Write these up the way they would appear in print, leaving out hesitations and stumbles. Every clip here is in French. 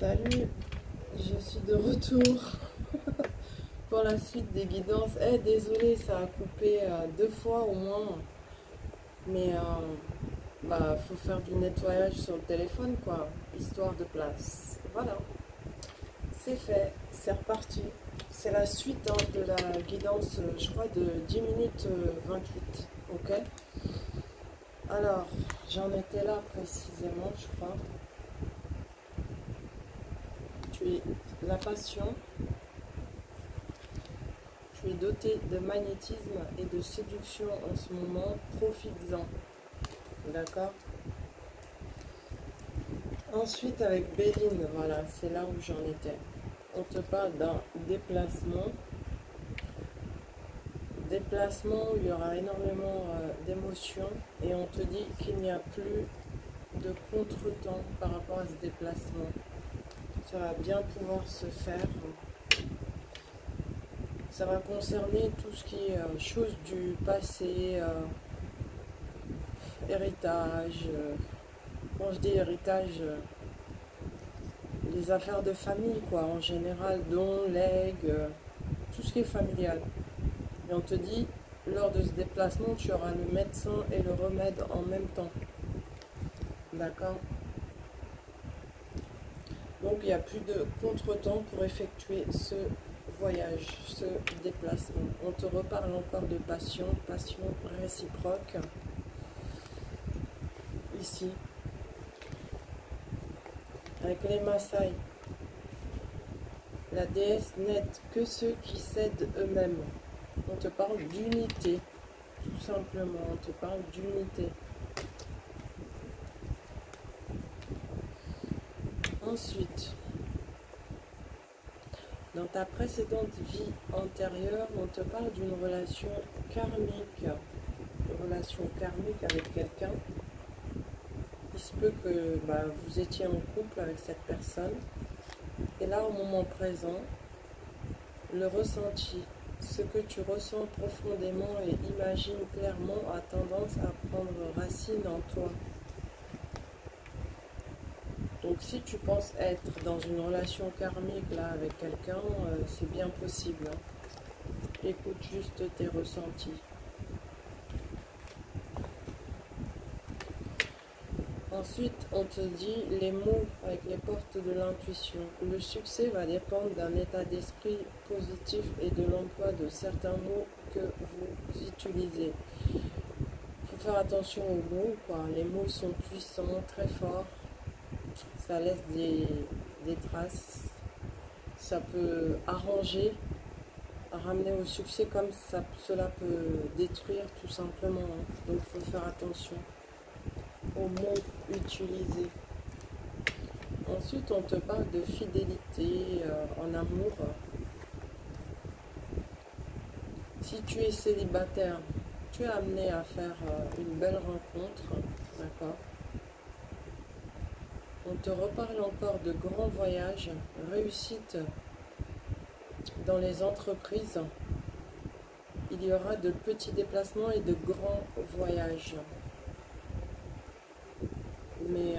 Salut, je suis de retour pour la suite des guidances. Désolé, ça a coupé 2 fois au moins, mais faut faire du nettoyage sur le téléphone, quoi, histoire de place. Voilà, c'est fait, c'est reparti. C'est la suite de la guidance, je crois, de 10 minutes 28, ok? Alors, j'en étais là précisément, je crois. Tu es la passion. Tu es doté de magnétisme et de séduction en ce moment, profites-en. D'accord? Ensuite, avec Béline, voilà, c'est là où j'en étais. On te parle d'un déplacement. Déplacement où il y aura énormément d'émotions et on te dit qu'il n'y a plus de contretemps par rapport à ce déplacement. Ça va bien pouvoir se faire. Ça va concerner tout ce qui est choses du passé, héritage. Quand je dis héritage, les affaires de famille, quoi, en général, dons, legs, tout ce qui est familial. Et on te dit, lors de ce déplacement, tu auras le médecin et le remède en même temps. D'accord? Donc, il n'y a plus de contretemps pour effectuer ce voyage, ce déplacement. On te reparle encore de passion, passion réciproque. Ici, avec les Maasai, la déesse n'aide que ceux qui cèdent eux-mêmes. On te parle d'unité, tout simplement, on te parle d'unité. Ensuite, dans ta précédente vie antérieure, on te parle d'une relation karmique. Une relation karmique avec quelqu'un. Il se peut que vous étiez en couple avec cette personne. Et là, au moment présent, le ressenti, ce que tu ressens profondément et imagines clairement a tendance à prendre racine en toi. Donc si tu penses être dans une relation karmique là avec quelqu'un, c'est bien possible. Hein. Écoute juste tes ressentis. Ensuite, on te dit les mots avec les portes de l'intuition. Le succès va dépendre d'un état d'esprit positif et de l'emploi de certains mots que vous utilisez. Il faut faire attention aux mots, quoi. Les mots sont puissants, très forts. Ça laisse des traces. Ça peut arranger, ramener au succès comme cela peut détruire tout simplement. Hein. Donc il faut faire attention aux mots utilisés. Ensuite, on te parle de fidélité en amour. Si tu es célibataire, tu es amené à faire une belle rencontre, d'accord? On te reparle encore de grands voyages, réussite dans les entreprises. Il y aura de petits déplacements et de grands voyages. Mais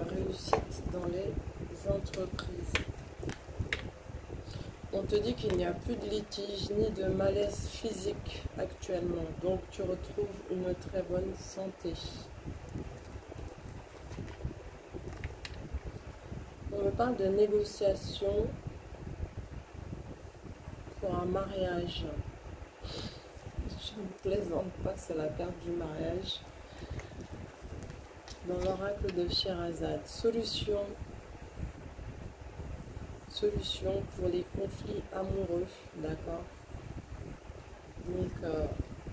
réussite dans les entreprises. On te dit qu'il n'y a plus de litige ni de malaise physique actuellement. Donc tu retrouves une très bonne santé. On me parle de négociation pour un mariage. Je ne plaisante pas, c'est la carte du mariage. Dans l'oracle de Sherazade, solution pour les conflits amoureux, d'accord? Donc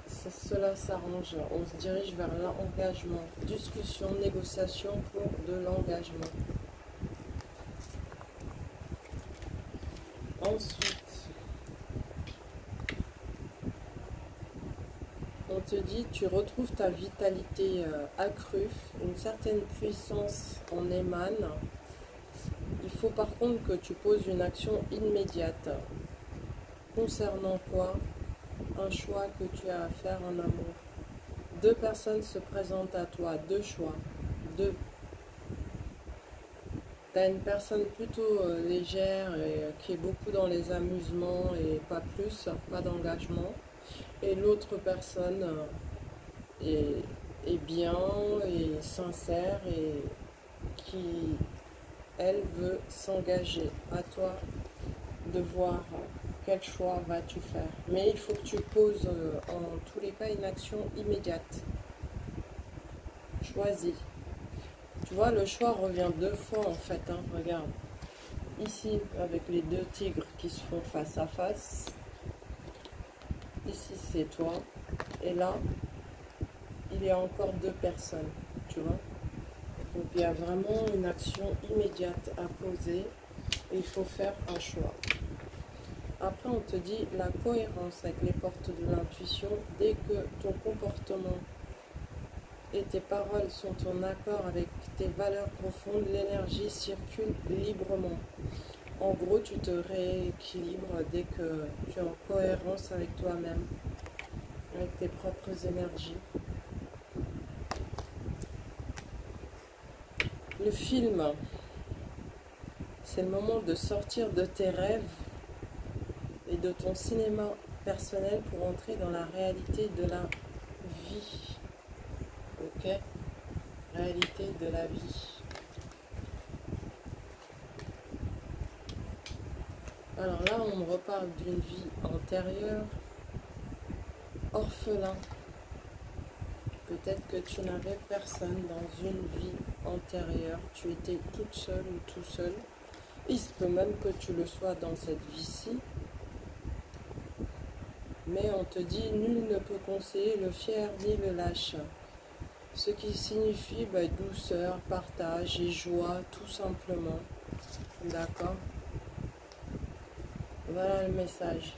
cela s'arrange, on se dirige vers l'engagement, discussion, négociation pour de l'engagement. Ensuite, on te dit, tu retrouves ta vitalité accrue, une certaine puissance en émane. Il faut par contre que tu poses une action immédiate. Concernant quoi? Un choix que tu as à faire en amour. 2 personnes se présentent à toi, 2 choix. 2. Tu as une personne plutôt légère et qui est beaucoup dans les amusements et pas plus, pas d'engagement. Et l'autre personne est bien et sincère et qui, elle, veut s'engager. À toi de voir quel choix vas-tu faire. Mais il faut que tu poses en tous les cas une action immédiate. Choisis. Tu vois, le choix revient deux fois en fait. Hein. Regarde. Ici, avec les deux tigres qui se font face à face. Ici, c'est toi. Et là, il y a encore deux personnes. Tu vois. Donc, il y a vraiment une action immédiate à poser. Et il faut faire un choix. Après, on te dit la cohérence avec les portes de l'intuition. Dès que ton comportement et tes paroles sont en accord avec tes valeurs profondes, l'énergie circule librement. En gros, tu te rééquilibres dès que tu es en cohérence avec toi-même, avec tes propres énergies. Le film, c'est le moment de sortir de tes rêves et de ton cinéma personnel pour entrer dans la réalité de la vie. Ok? Réalité de la vie. Alors là, on me reparle d'une vie antérieure, orphelin. Peut-être que tu n'avais personne dans une vie antérieure. Tu étais toute seule ou tout seul. Il se peut même que tu le sois dans cette vie-ci. Mais on te dit, nul ne peut conseiller le fier ni le lâche. Ce qui signifie douceur, partage et joie, tout simplement. D'accord? Voilà le message.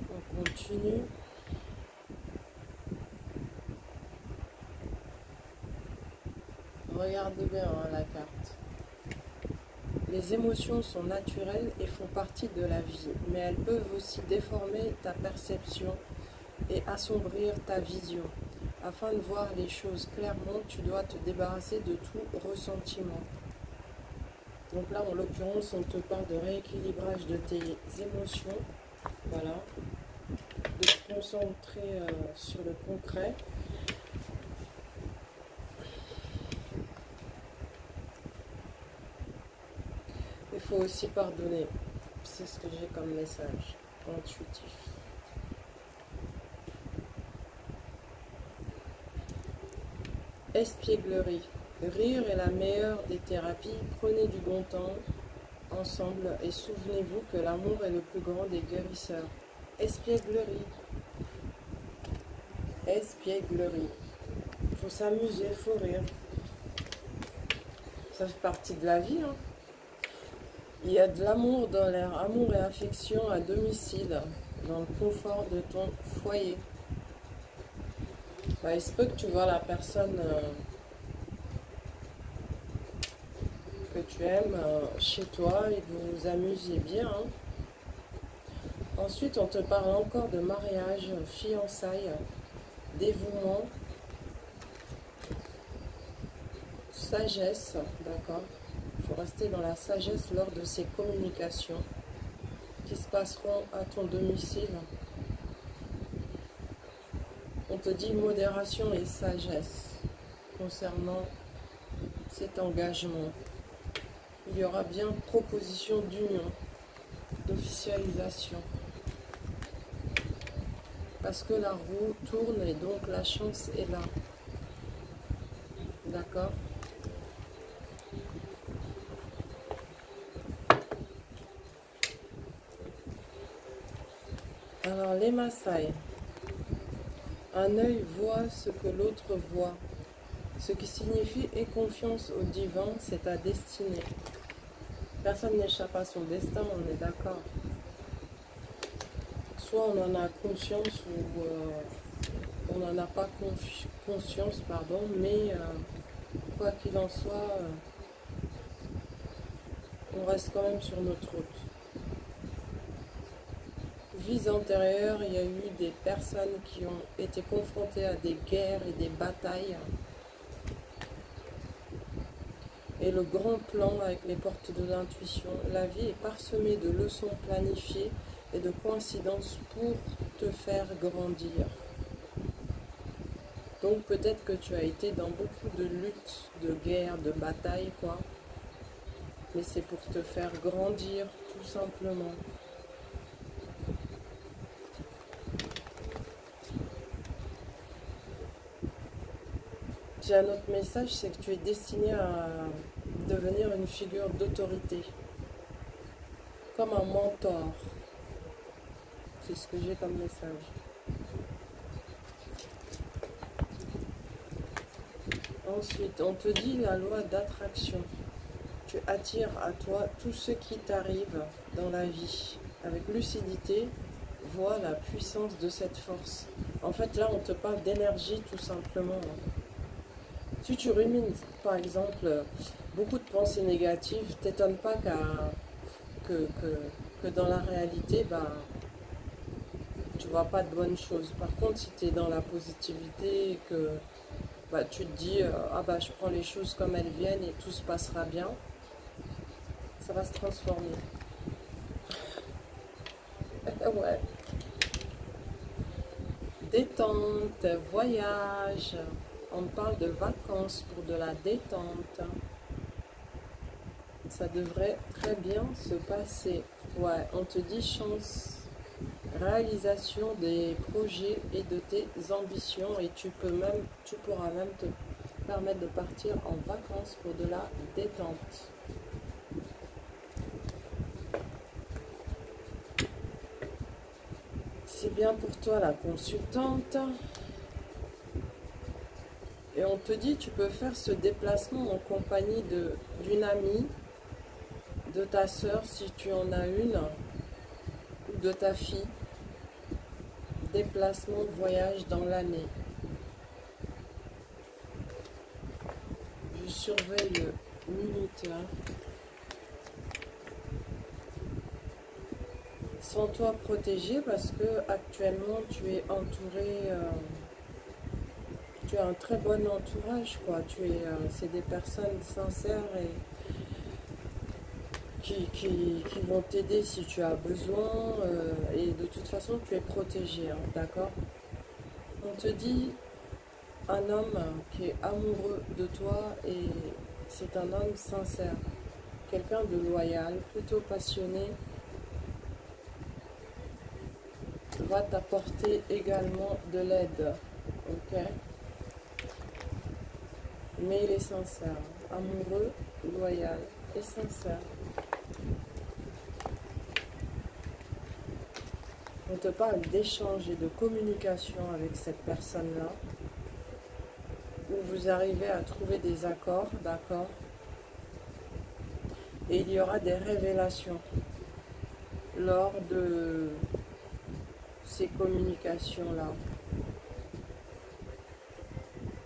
On continue. Regardez bien la carte. Les émotions sont naturelles et font partie de la vie, mais elles peuvent aussi déformer ta perception et assombrir ta vision. Afin de voir les choses clairement, tu dois te débarrasser de tout ressentiment. Donc là, en l'occurrence, on te parle de rééquilibrage de tes émotions. Voilà. De te concentrer sur le concret. Il faut aussi pardonner. C'est ce que j'ai comme message intuitif. Espièglerie. Rire est la meilleure des thérapies. Prenez du bon temps ensemble et souvenez-vous que l'amour est le plus grand des guérisseurs. Espièglerie. Espièglerie. Il faut s'amuser, il faut rire. Ça fait partie de la vie. Hein. Il y a de l'amour dans l'air, amour et affection à domicile, dans le confort de ton foyer. Il se peut que tu vois la personne que tu aimes chez toi et que vous vous amusiez bien. Hein. Ensuite, on te parle encore de mariage, fiançailles, dévouement, sagesse, d'accord? Il faut rester dans la sagesse lors de ces communications qui se passeront à ton domicile. On te dit modération et sagesse concernant cet engagement. Il y aura bien proposition d'union, d'officialisation. Parce que la roue tourne et donc la chance est là. D'accord? Alors les Maasai, un œil voit ce que l'autre voit, ce qui signifie aie confiance au divin, c'est ta destinée. Personne n'échappe à son destin, on est d'accord. Soit on en a conscience ou on n'en a pas conscience, pardon, mais quoi qu'il en soit, on reste quand même sur notre route. vies antérieures, il y a eu des personnes qui ont été confrontées à des guerres et des batailles. Et le grand plan avec les portes de l'intuition, la vie est parsemée de leçons planifiées et de coïncidences pour te faire grandir. Donc peut-être que tu as été dans beaucoup de luttes, de guerres, de batailles, quoi. Mais c'est pour te faire grandir, tout simplement. J'ai un autre message, c'est que tu es destiné à devenir une figure d'autorité, comme un mentor. C'est ce que j'ai comme message. Ensuite, on te dit la loi d'attraction. Tu attires à toi tout ce qui t'arrive dans la vie. Avec lucidité, vois la puissance de cette force. En fait, là, on te parle d'énergie tout simplement. Si tu rumines, par exemple, beaucoup de pensées négatives, t'étonne pas que dans la réalité, bah, tu vois pas de bonnes choses. Par contre, si tu es dans la positivité, que bah, tu te dis, ah bah, je prends les choses comme elles viennent et tout se passera bien, ça va se transformer. Ouais. Détente, voyage. On parle de vacances pour de la détente. Ça devrait très bien se passer. Ouais, on te dit chance, réalisation des projets et de tes ambitions. Et tu pourras même te permettre de partir en vacances pour de la détente. C'est bien pour toi la consultante. Et on te dit, tu peux faire ce déplacement en compagnie d'une amie, de ta soeur si tu en as une, ou de ta fille. Déplacement, voyage dans l'année. Je surveille le minuteur. Sens-toi protégé parce que actuellement tu es entouré, tu as un très bon entourage, quoi. C'est des personnes sincères et qui vont t'aider si tu as besoin, et de toute façon tu es protégé, hein, d'accord? On te dit un homme qui est amoureux de toi et c'est un homme sincère, quelqu'un de loyal, plutôt passionné, va t'apporter également de l'aide, ok? Mais il est sincère, amoureux, loyal et sincère. On te parle d'échange et de communication avec cette personne-là, où vous arrivez à trouver des accords, d'accord? Et il y aura des révélations lors de ces communications-là.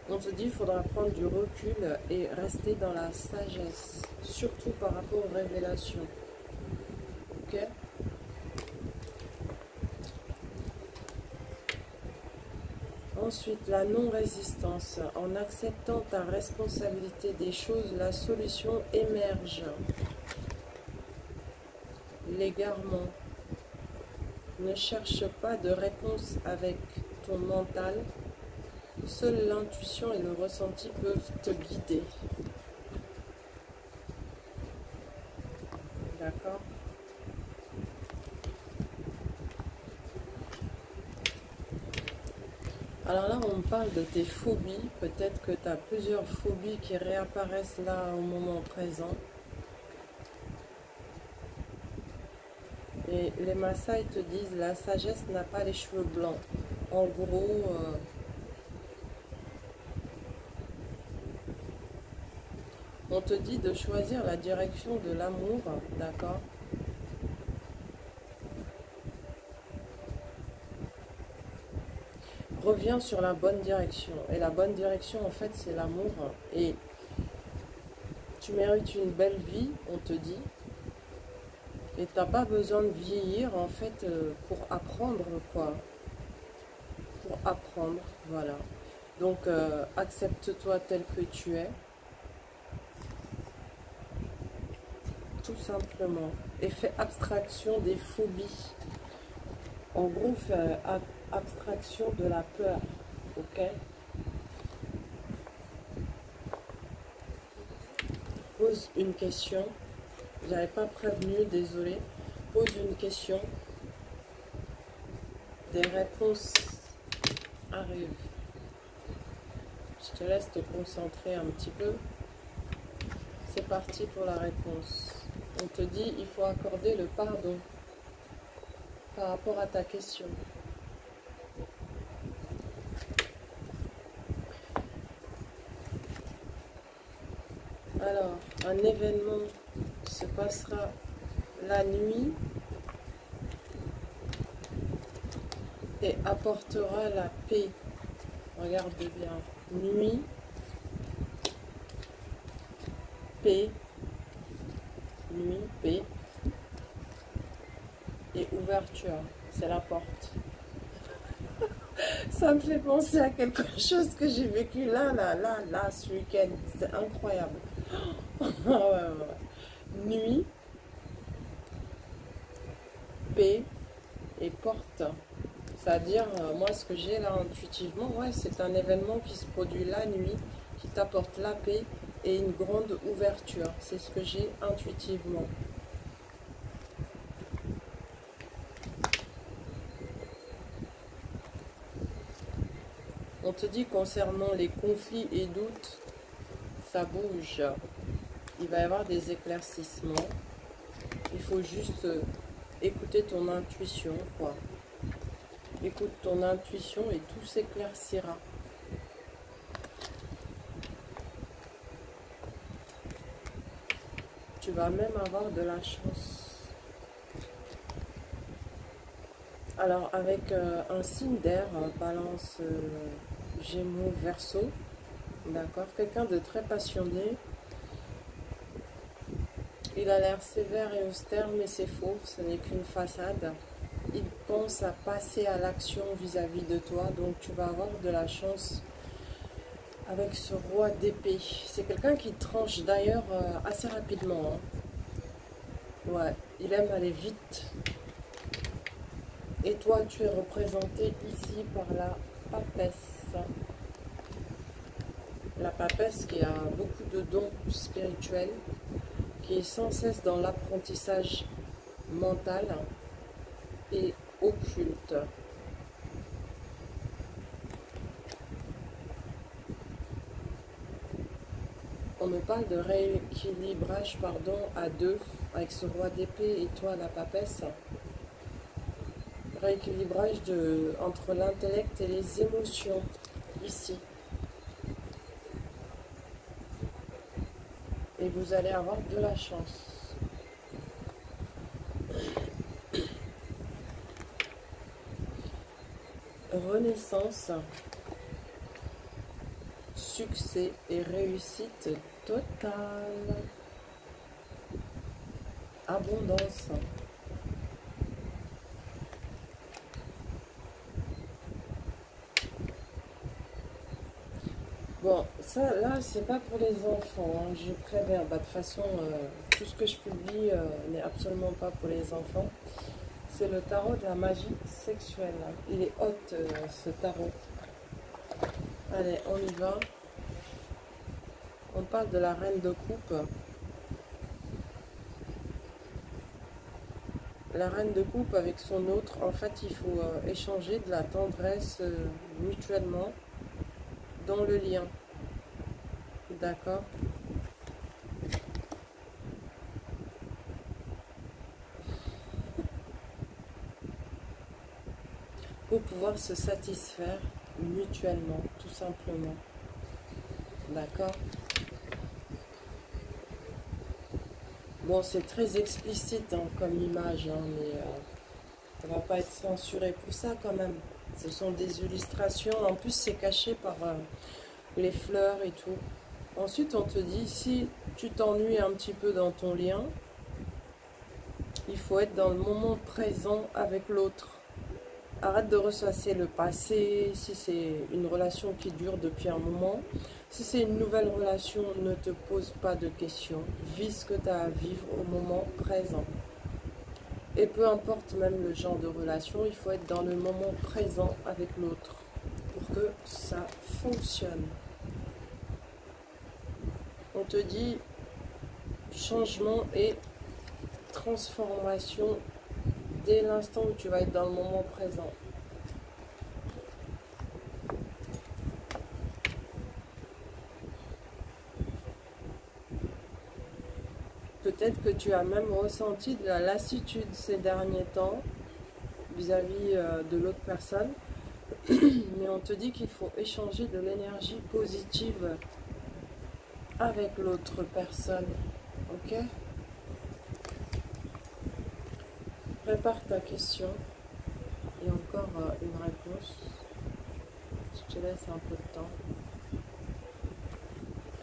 On te dit qu'il faudra prendre du recul et rester dans la sagesse, surtout par rapport aux révélations. Ok? Ensuite, la non-résistance. En acceptant ta responsabilité des choses, la solution émerge. L'égarement. Ne cherche pas de réponse avec ton mental. Seule l'intuition et le ressenti peuvent te guider. D'accord? Alors là, on parle de tes phobies. Peut-être que tu as plusieurs phobies qui réapparaissent là au moment présent. Et les Maasai te disent, la sagesse n'a pas les cheveux blancs. En gros, on te dit de choisir la direction de l'amour, d'accord? Reviens sur la bonne direction. Et la bonne direction, en fait, c'est l'amour. Et tu mérites une belle vie, on te dit. Et t'as pas besoin de vieillir en fait pour apprendre quoi. Pour apprendre, voilà. Donc accepte-toi tel que tu es, tout simplement. Et fais abstraction des phobies. En gros, fais abstraction de la peur, ok? Pose une question. J'avais pas prévenu, désolé. Pose une question. Des réponses arrivent. Je te laisse te concentrer un petit peu. C'est parti pour la réponse. On te dit il faut accorder le pardon par rapport à ta question. Alors, un événement se passera la nuit et apportera la paix. Regardez bien. Nuit, paix, nuit, paix et ouverture. C'est la porte. Ça me fait penser à quelque chose que j'ai vécu là, ce week-end. C'est incroyable. Ouais, ouais. Nuit, paix et porte. C'est-à-dire, moi, ce que j'ai là intuitivement, ouais, c'est un événement qui se produit la nuit, qui t'apporte la paix et une grande ouverture. C'est ce que j'ai intuitivement. On te dit concernant les conflits et doutes, ça bouge. Il va y avoir des éclaircissements. Il faut juste écouter ton intuition, quoi. Écoute ton intuition et tout s'éclaircira. Tu vas même avoir de la chance. Alors, avec un signe d'air, balance, gémeaux, verseau, d'accord, quelqu'un de très passionné. Il a l'air sévère et austère, mais c'est faux, ce n'est qu'une façade. Il pense à passer à l'action vis-à-vis de toi, donc tu vas avoir de la chance avec ce roi d'épée. C'est quelqu'un qui tranche d'ailleurs assez rapidement. Hein. Ouais, il aime aller vite. Et toi, tu es représenté ici par la papesse. La papesse qui a beaucoup de dons spirituels, qui est sans cesse dans l'apprentissage mental et occulte. On me parle de rééquilibrage, pardon, à deux, avec ce roi d'épée et toi, la papesse. Rééquilibrage entre l'intellect et les émotions, ici. Et vous allez avoir de la chance. Renaissance, succès et réussite totale. Abondance. Bon, ça là, c'est pas pour les enfants, hein, je préviens. Bah, de toute façon, tout ce que je publie n'est absolument pas pour les enfants. C'est le tarot de la magie sexuelle. Il est hot, ce tarot. Allez, on y va. On parle de la reine de coupe. La reine de coupe avec son autre, en fait, il faut échanger de la tendresse mutuellement dans le lien. D'accord? Pour pouvoir se satisfaire mutuellement, tout simplement. D'accord? Bon, c'est très explicite hein, comme image, hein, mais ça ne va pas être censuré pour ça quand même. Ce sont des illustrations. En plus, c'est caché par les fleurs et tout. Ensuite, on te dit, si tu t'ennuies un petit peu dans ton lien, Il faut être dans le moment présent avec l'autre. Arrête de ressasser le passé, si c'est une relation qui dure depuis un moment. Si c'est une nouvelle relation, ne te pose pas de questions. Vis ce que tu as à vivre au moment présent. Et peu importe même le genre de relation, il faut être dans le moment présent avec l'autre pour que ça fonctionne. On te dit changement et transformation dès l'instant où tu vas être dans le moment présent. Peut-être que tu as même ressenti de la lassitude ces derniers temps vis-à-vis de l'autre personne. Mais on te dit qu'il faut échanger de l'énergie positive avec l'autre personne. Ok? Prépare ta question. Et encore une réponse. Je te laisse un peu de temps.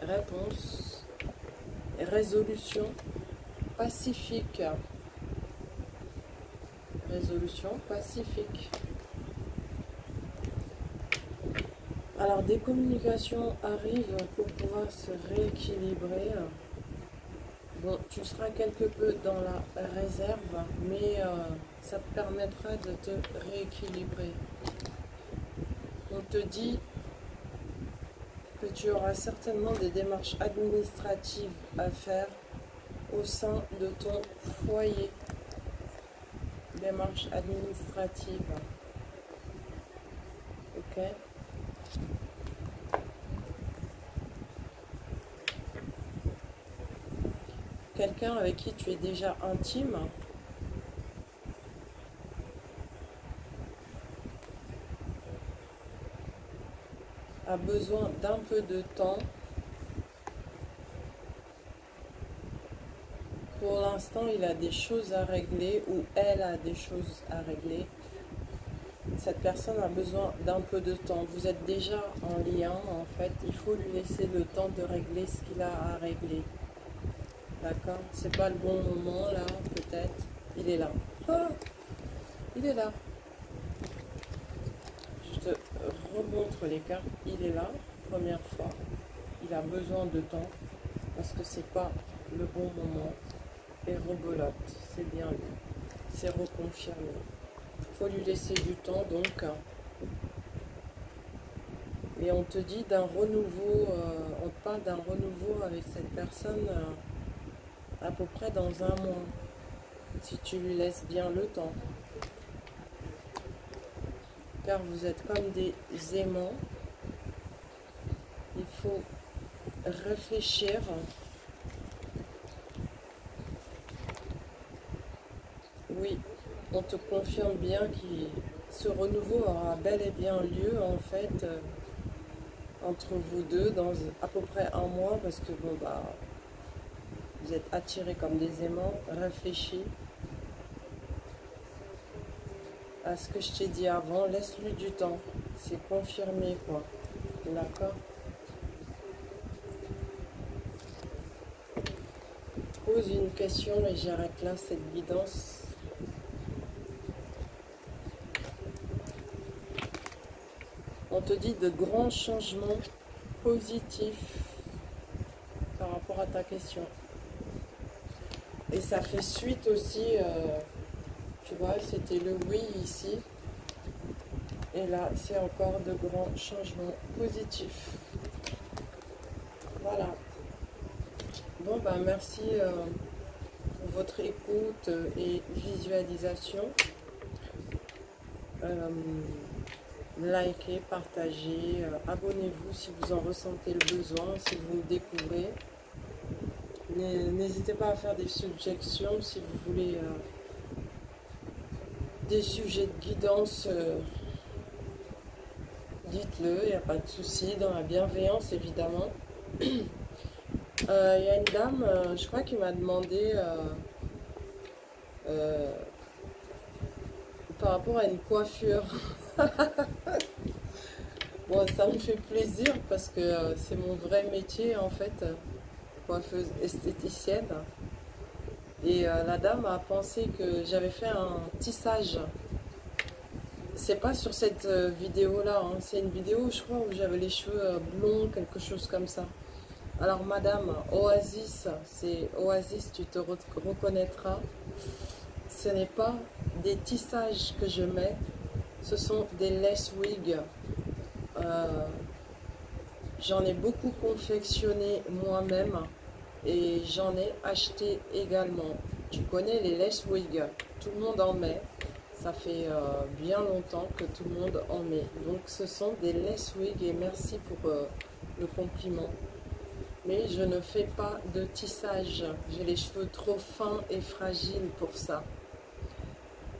Réponse. Résolution pacifique. Résolution pacifique. Alors, des communications arrivent pour pouvoir se rééquilibrer. Bon, tu seras quelque peu dans la réserve, mais ça te permettra de te rééquilibrer. On te dit que tu auras certainement des démarches administratives à faire au sein de ton foyer. Démarches administratives. Ok? Quelqu'un avec qui tu es déjà intime a besoin d'un peu de temps. Pour l'instant, il a des choses à régler ou elle a des choses à régler. Cette personne a besoin d'un peu de temps. Vous êtes déjà en lien, en fait. Il faut lui laisser le temps de régler ce qu'il a à régler. D'accord? C'est pas le bon moment, là, peut-être. Il est là. Ah, il est là. Je te remontre les cartes. Il est là, première fois. Il a besoin de temps parce que c'est pas le bon moment. Et rebolote, c'est bien lui. C'est reconfirmé. Il faut lui laisser du temps, donc. Et on te dit d'un renouveau, on te parle d'un renouveau avec cette personne à peu près dans un mois. Si tu lui laisses bien le temps. Car vous êtes comme des aimants. Il faut réfléchir. Oui, on te confirme bien que ce renouveau aura bel et bien lieu en fait entre vous deux dans à peu près un mois parce que bon bah vous êtes attirés comme des aimants. Réfléchis à ce que je t'ai dit avant, laisse-lui du temps, c'est confirmé quoi, d'accord? Pose une question et j'arrête là cette guidance. On te dit de grands changements positifs par rapport à ta question. Et ça fait suite aussi, tu vois, c'était le oui ici. Et là, c'est encore de grands changements positifs. Voilà. Bon, ben merci pour votre écoute et visualisation. Likez, partagez, abonnez-vous si vous en ressentez le besoin, si vous me découvrez. N'hésitez pas à faire des suggestions si vous voulez des sujets de guidance. Dites-le, il n'y a pas de souci, dans la bienveillance évidemment. Il y a une dame, je crois, qui m'a demandé par rapport à une coiffure. Bon, ça me fait plaisir parce que c'est mon vrai métier en fait, coiffeuse esthéticienne. Et la dame a pensé que j'avais fait un tissage. C'est pas sur cette vidéo-là, hein. C'est une vidéo, je crois, où j'avais les cheveux blonds, quelque chose comme ça. Alors, madame, Oasis, c'est Oasis, tu te reconnaîtras. Ce n'est pas des tissages que je mets, ce sont des lace wigs. J'en ai beaucoup confectionné moi-même et j'en ai acheté également. Tu connais les lace wigs, tout le monde en met. Ça fait bien longtemps que tout le monde en met. Donc ce sont des lace wigs et merci pour le compliment. Mais je ne fais pas de tissage. J'ai les cheveux trop fins et fragiles pour ça.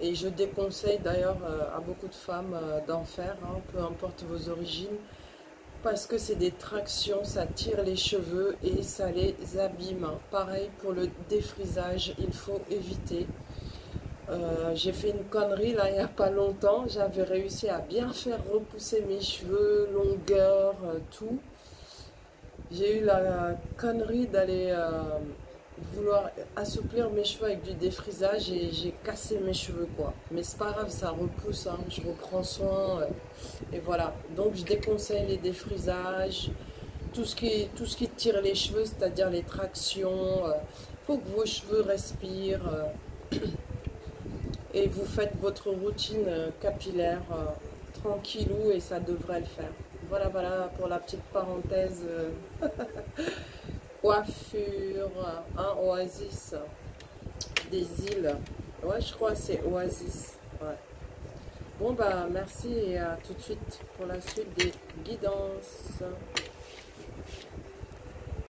Et je déconseille d'ailleurs à beaucoup de femmes d'en faire, hein, peu importe vos origines, parce que c'est des tractions, ça tire les cheveux et ça les abîme. Pareil pour le défrisage, il faut éviter. J'ai fait une connerie là il n'y a pas longtemps, j'avais réussi à bien faire repousser mes cheveux, longueur, tout. J'ai eu la connerie d'aller vouloir assouplir mes cheveux avec du défrisage et j'ai cassé mes cheveux quoi. Mais c'est pas grave, ça repousse, hein, je reprends soin et voilà. Donc je déconseille les défrisages, tout ce qui tire les cheveux, c'est-à-dire les tractions. Faut que vos cheveux respirent et vous faites votre routine capillaire tranquillou et ça devrait le faire. Voilà, voilà pour la petite parenthèse coiffure, hein, Oasis des îles. Ouais, je crois que c'est Oasis. Ouais. Bon, bah merci et à tout de suite pour la suite des guidances.